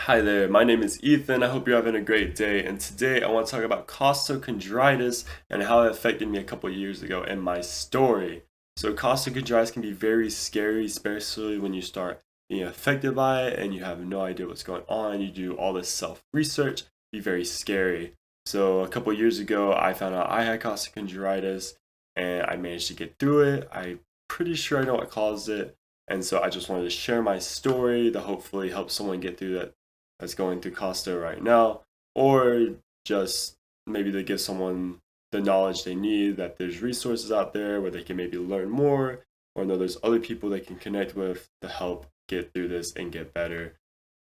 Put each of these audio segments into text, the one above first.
Hi there, my name is Ethan. I hope you're having a great day. And today I want to talk about costochondritis and how it affected me a couple years ago in my story. So, costochondritis can be very scary, especially when you start being affected by it and you have no idea what's going on. You do all this self research, be very scary. So, a couple years ago, I found out I had costochondritis and I managed to get through it. I'm pretty sure I know what caused it. And so I just wanted to share my story to hopefully help someone get through that that's going through Costa right now, or just maybe to give someone the knowledge they need that there's resources out there where they can maybe learn more, or know there's other people they can connect with to help get through this and get better.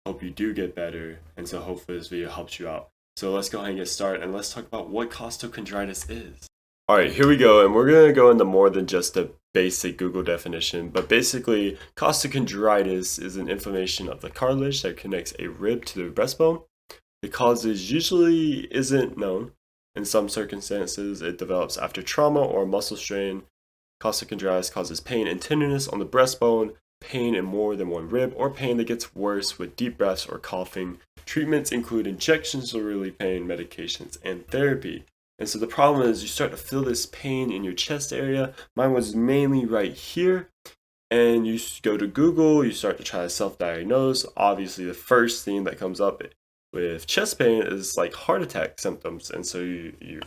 Hope you do get better, and so hopefully this video helps you out. So let's go ahead and get started, and let's talk about what costochondritis is. Alright, here we go, and we're going to go into more than just a basic Google definition, but basically, costochondritis is an inflammation of the cartilage that connects a rib to the breastbone. The causes usually isn't known. In some circumstances, it develops after trauma or muscle strain. Costochondritis causes pain and tenderness on the breastbone, pain in more than one rib, or pain that gets worse with deep breaths or coughing. Treatments include injections to relieve pain, medications, and therapy. And so the problem is you start to feel this pain in your chest area. Mine was mainly right here. And you go to Google, you start to try to self-diagnose. Obviously, the first thing that comes up with chest pain is like heart attack symptoms. And so you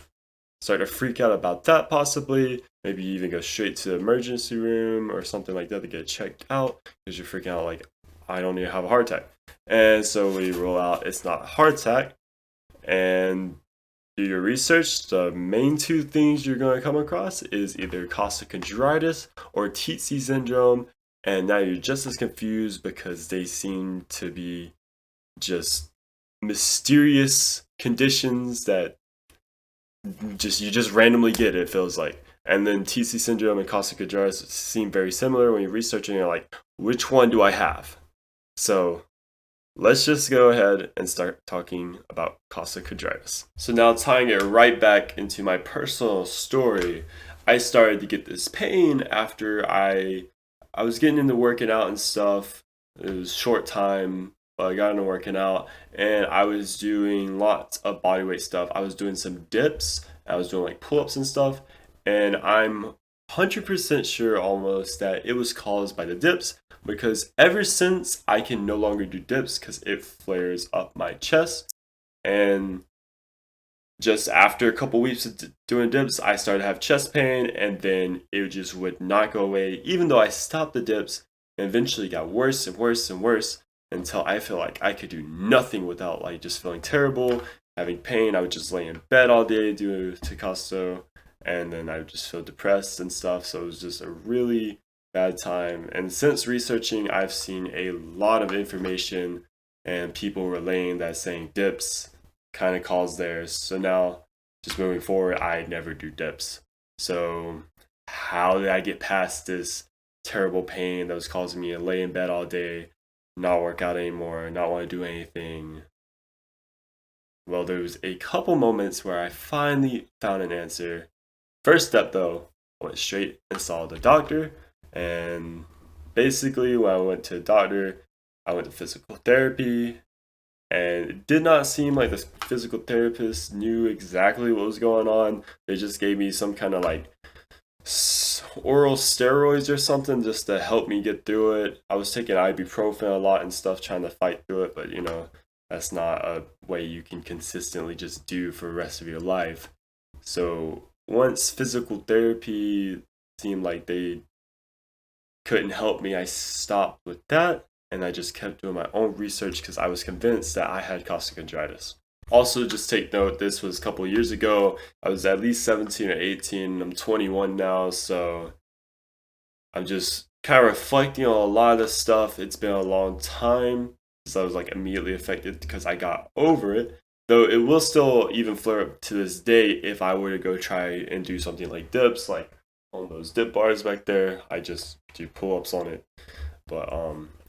start to freak out about that possibly. Maybe you even go straight to the emergency room or something like that to get checked out because you're freaking out like, I don't need to have a heart attack. And so we rule out it's not a heart attack. And do your research, the main two things you're going to come across is either costochondritis or Tietze syndrome, and now you're just as confused because they seem to be just mysterious conditions that you just randomly get, it feels like. And then Tietze syndrome and costochondritis seem very similar. When you're researching, you're like, which one do I have? So let's just go ahead and start talking about costochondritis. So now tying it right back into my personal story, I started to get this pain after I was getting into working out and stuff. It was short time, but I got into working out and I was doing lots of bodyweight stuff. I was doing some dips, I was doing like pull-ups and stuff, and I'm 100% sure almost that it was caused by the dips because ever since I can no longer do dips because it flares up my chest. And just after a couple weeks of doing dips, I started to have chest pain, and then it just would not go away, even though I stopped the dips, and eventually got worse and worse and worse until I feel like I could do nothing without like just feeling terrible, having pain. I would just lay in bed all day due to Costo, and then I would just feel depressed and stuff. So it was just a really bad time. And since researching, I've seen a lot of information and people relaying that saying dips kind of caused theirs. So now, just moving forward, I never do dips. So, how did I get past this terrible pain that was causing me to lay in bed all day, not work out anymore, not want to do anything? Well, there was a couple moments where I finally found an answer. First step, though, I went straight and saw the doctor. And basically, when I went to the doctor, I went to physical therapy, and it did not seem like the physical therapist knew exactly what was going on. They just gave me some kind of like oral steroids or something just to help me get through it. I was taking ibuprofen a lot and stuff trying to fight through it, but that's not a way you can consistently just do for the rest of your life. So once physical therapy seemed like they couldn't help me, I stopped with that and I just kept doing my own research because I was convinced that I had costochondritis. Also, just take note, this was a couple years ago. I was at least 17 or 18. I'm 21 now, so I'm just kind of reflecting on a lot of this stuff. It's been a long time since I was like immediately affected because I got over it. Though it will still even flare up to this day if I were to go try and do something like dips, like on those dip bars back there. I just do pull-ups on it. But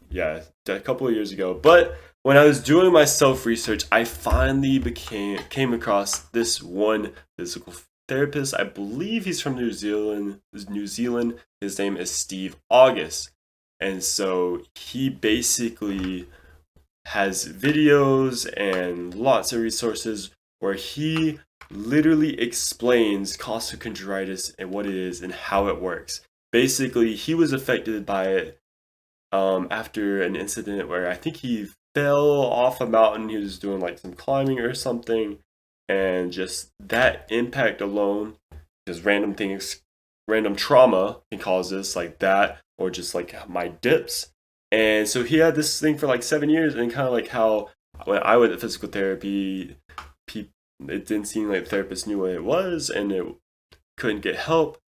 yeah, a couple of years ago. But when I was doing my self-research, I finally came across this one physical therapist. I believe he's from New Zealand. His name is Steve August. And so he basically has videos and lots of resources where he literally explains costochondritis and what it is and how it works. Basically, he was affected by it after an incident where I think he fell off a mountain. He was doing like some climbing or something, and just that impact alone, just random things, random trauma can cause this, like that, or just like my dips. And so he had this thing for like 7 years, and kind of like how when I went to physical therapy, it didn't seem like the therapist knew what it was, and it couldn't get help.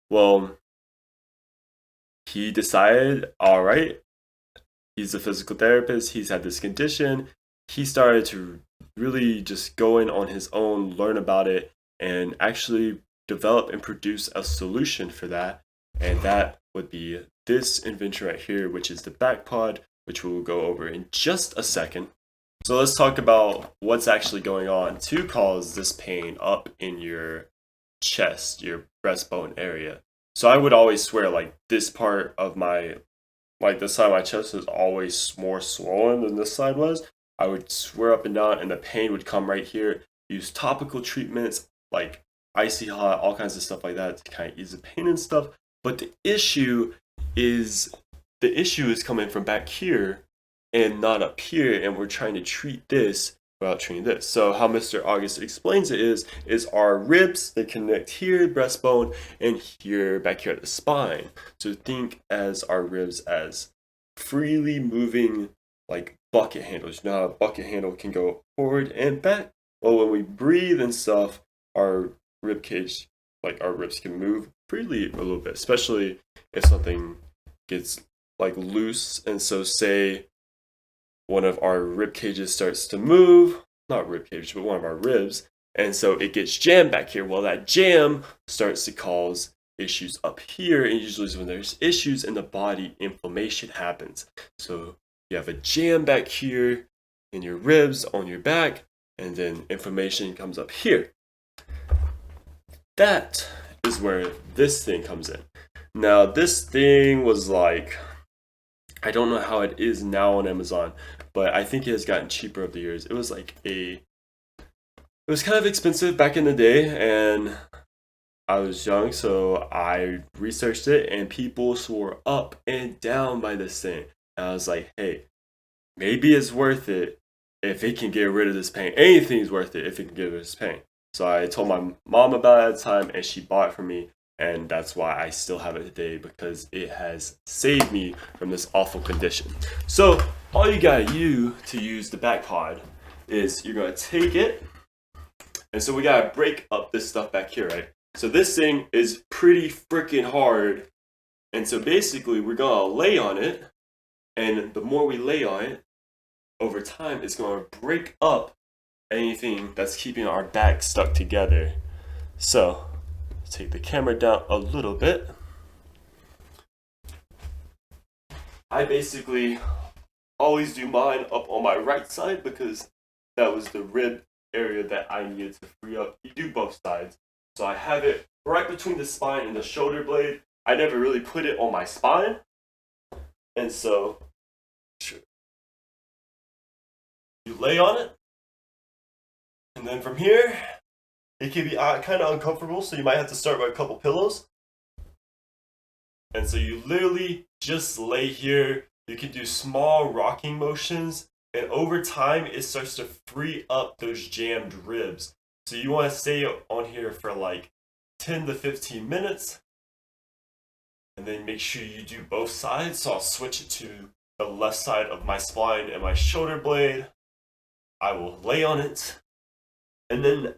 Well, he decided, all right, he's a physical therapist, he's had this condition. He started to really just go in on his own, learn about it, and actually develop and produce a solution for that. And that would be this invention right here, which is the Backpod, which we'll go over in just a second. So let's talk about what's actually going on to cause this pain up in your chest, your breastbone area. So I would always swear like this part of my, like this side of my chest is always more swollen than this side was. I would swear up and down, and the pain would come right here. Use topical treatments like icy hot, all kinds of stuff like that to kind of ease the pain and stuff. But the issue is coming from back here and not up here, and we're trying to treat this without treating this. So how Mr. August explains it is our ribs, they connect here, breastbone, and here, back here at the spine. So think as our ribs as freely moving like bucket handles. You know how a bucket handle can go forward and back? Well, when we breathe and stuff, our rib cage, like our ribs can move freely a little bit, especially if something gets like loose. And so say one of our rib cages starts to move, not rib cage, but one of our ribs, and so it gets jammed back here. Well, that jam starts to cause issues up here, and usually when there's issues in the body, inflammation happens. So you have a jam back here in your ribs, on your back, and then inflammation comes up here. That is where this thing comes in. Now, this thing was like, I don't know how it is now on Amazon, but I think it has gotten cheaper over the years. It was like it was kind of expensive back in the day, and I was young, so I researched it, and people swore up and down by this thing. And I was like, hey, maybe it's worth it if it can get rid of this pain. Anything's worth it if it can get rid of this pain. So I told my mom about it at the time, and she bought it for me. And that's why I still have it today, because it has saved me from this awful condition. So all you gotta do to use the Backpod is you're gonna take it, and so we gotta break up this stuff back here, right? So this thing is pretty freaking hard, and so basically we're gonna lay on it, and the more we lay on it, over time it's gonna break up anything that's keeping our back stuck together. So take the camera down a little bit. I basically always do mine up on my right side because that was the rib area that I needed to free up. You do both sides. So I have it right between the spine and the shoulder blade. I never really put it on my spine. And so you lay on it. And then from here, it can be kind of uncomfortable, so you might have to start with a couple pillows. And so you literally just lay here. You can do small rocking motions, and over time, it starts to free up those jammed ribs. So you want to stay on here for like 10 to 15 minutes, and then make sure you do both sides. So I'll switch it to the left side of my spine and my shoulder blade. I will lay on it, and then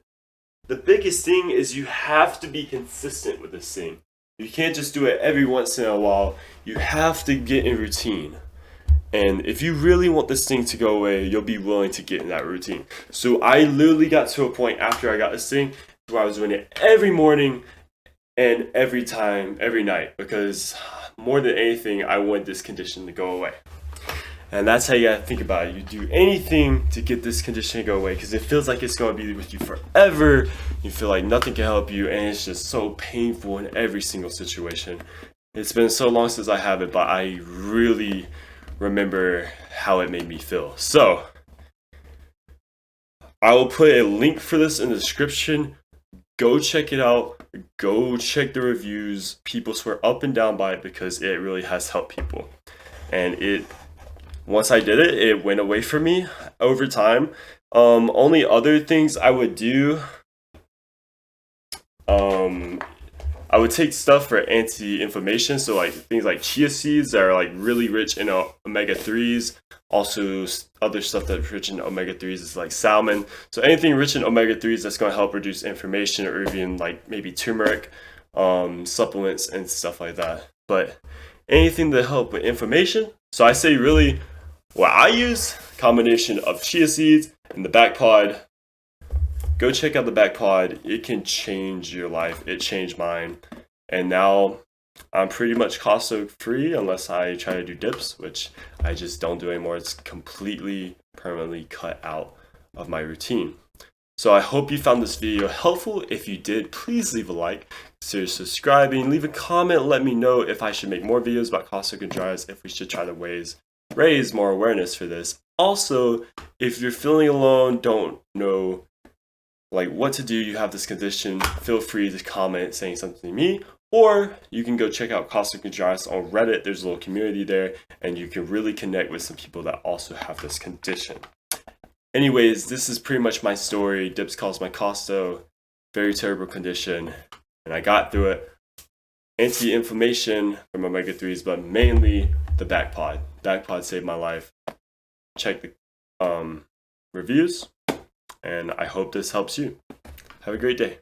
the biggest thing is you have to be consistent with this thing. You can't just do it every once in a while. You have to get in routine. And if you really want this thing to go away, you'll be willing to get in that routine. So I literally got to a point after I got this thing where I was doing it every morning and every time, every night, because more than anything, I want this condition to go away. And that's how you gotta think about it. You do anything to get this condition to go away, because it feels like it's gonna be with you forever. You feel like nothing can help you, and it's just so painful in every single situation. It's been so long since I have it, but I really, remember how it made me feel. So I will put a link for this in the description. Go check it out. Go check the reviews. People swear up and down by it because it really has helped people. And once I did it, it went away from me over time. Only other things I would do, I would take stuff for anti-inflammation, so like things like chia seeds that are like really rich in omega-3s. Also, other stuff that's rich in omega-3s is like salmon. So anything rich in omega-3s that's going to help reduce inflammation, or even like maybe turmeric, supplements and stuff like that. But anything to help with inflammation. So I say really what I use, combination of chia seeds and the Backpod. Go check out the Backpod. It can change your life. It changed mine. And now I'm pretty much Costo free unless I try to do dips, which I just don't do anymore. It's completely permanently cut out of my routine. So I hope you found this video helpful. If you did, please leave a like, consider subscribing, leave a comment, let me know if I should make more videos about costochondritis, if we should try to raise more awareness for this. Also, if you're feeling alone, don't know like what to do, you have this condition, feel free to comment saying something to me, or you can go check out Costochondritis on Reddit. There's a little community there, and you can really connect with some people that also have this condition. Anyways, this is pretty much my story. Dips caused my Costo, very terrible condition, and I got through it. Anti-inflammation from omega-3s, but mainly the Backpod. Backpod saved my life. Check the reviews, and I hope this helps you. Have a great day.